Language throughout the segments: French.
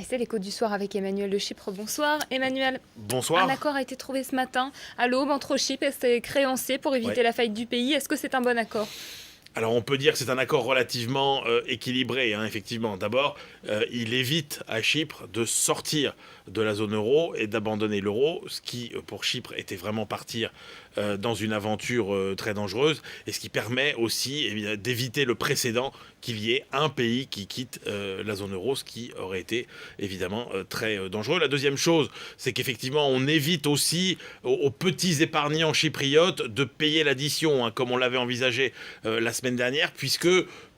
c'est l'écho du soir avec Emmanuel de Chypre. Bonsoir Emmanuel. Bonsoir. Un accord a été trouvé ce matin à l'aube entre Chypre et ses créanciers pour éviter Ouais. la faillite du pays. Est-ce que c'est un bon accord? Alors on peut dire que c'est un accord relativement équilibré, hein, effectivement. D'abord, il évite à Chypre de sortir de la zone euro et d'abandonner l'euro, ce qui pour Chypre était vraiment partir dans une aventure très dangereuse, et ce qui permet aussi d'éviter le précédent qu'il y ait un pays qui quitte la zone euro, ce qui aurait été évidemment très dangereux. La deuxième chose, c'est qu'effectivement on évite aussi aux petits épargnants chypriotes de payer l'addition, hein, comme on l'avait envisagé la semaine dernière, puisque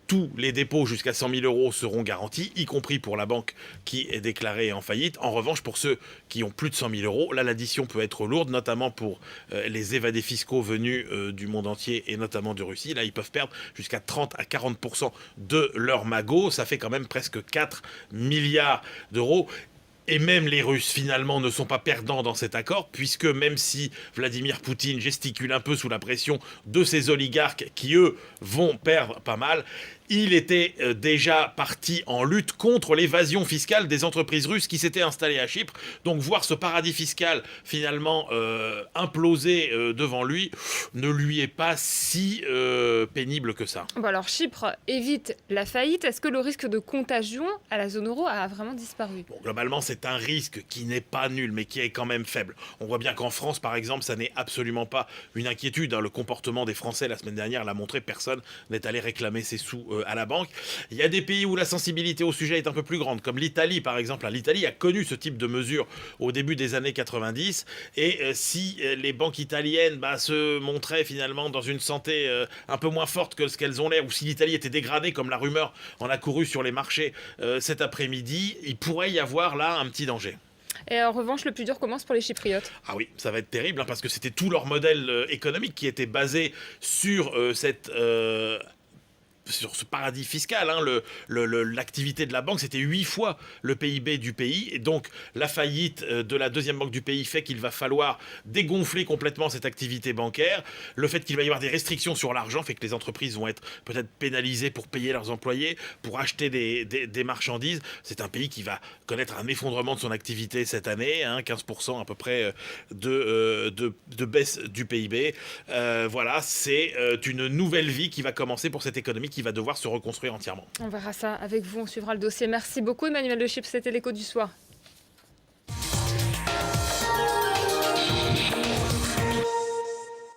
tous les dépôts jusqu'à 100 000 euros seront garantis, y compris pour la banque qui est déclarée en faillite. En revanche, pour ceux qui ont plus de 100 000 euros, là, l'addition peut être lourde, notamment pour les évadés fiscaux venus du monde entier et notamment de Russie. Là, ils peuvent perdre jusqu'à 30 à 40% de leur magot. Ça fait quand même presque 4 milliards d'euros. Et même les Russes, finalement, ne sont pas perdants dans cet accord, puisque même si Vladimir Poutine gesticule un peu sous la pression de ces oligarques qui, eux, vont perdre pas mal, il était déjà parti en lutte contre l'évasion fiscale des entreprises russes qui s'étaient installées à Chypre. Donc voir ce paradis fiscal finalement imploser devant lui ne lui est pas si pénible que ça. Bon, alors Chypre évite la faillite. Est-ce que le risque de contagion à la zone euro a vraiment disparu? Bon, globalement, c'est un risque qui n'est pas nul, mais qui est quand même faible. On voit bien qu'en France, par exemple, ça n'est absolument pas une inquiétude, hein. Le comportement des Français la semaine dernière l'a montré, personne n'est allé réclamer ses sous à la banque. Il y a des pays où la sensibilité au sujet est un peu plus grande, comme l'Italie, par exemple. L'Italie a connu ce type de mesures au début des années 90, et si les banques italiennes se montraient finalement dans une santé un peu moins forte que ce qu'elles ont l'air, ou si l'Italie était dégradée, comme la rumeur en a couru sur les marchés cet après-midi, il pourrait y avoir là un petit danger. Et en revanche, le plus dur commence pour les Chypriotes. Ah oui, ça va être terrible, hein, parce que c'était tout leur modèle économique qui était basé sur sur ce paradis fiscal, hein. L'activité de la banque, c'était 8 fois le PIB du pays. Et donc, la faillite de la deuxième banque du pays fait qu'il va falloir dégonfler complètement cette activité bancaire. Le fait qu'il va y avoir des restrictions sur l'argent fait que les entreprises vont être peut-être pénalisées pour payer leurs employés, pour acheter des marchandises. C'est un pays qui va connaître un effondrement de son activité cette année, hein, 15% à peu près de baisse du PIB. Voilà, c'est une nouvelle vie qui va commencer pour cette économie qui va devoir se reconstruire entièrement. On verra ça avec vous, on suivra le dossier. Merci beaucoup Emmanuel de Chypre, c'était l'écho du soir.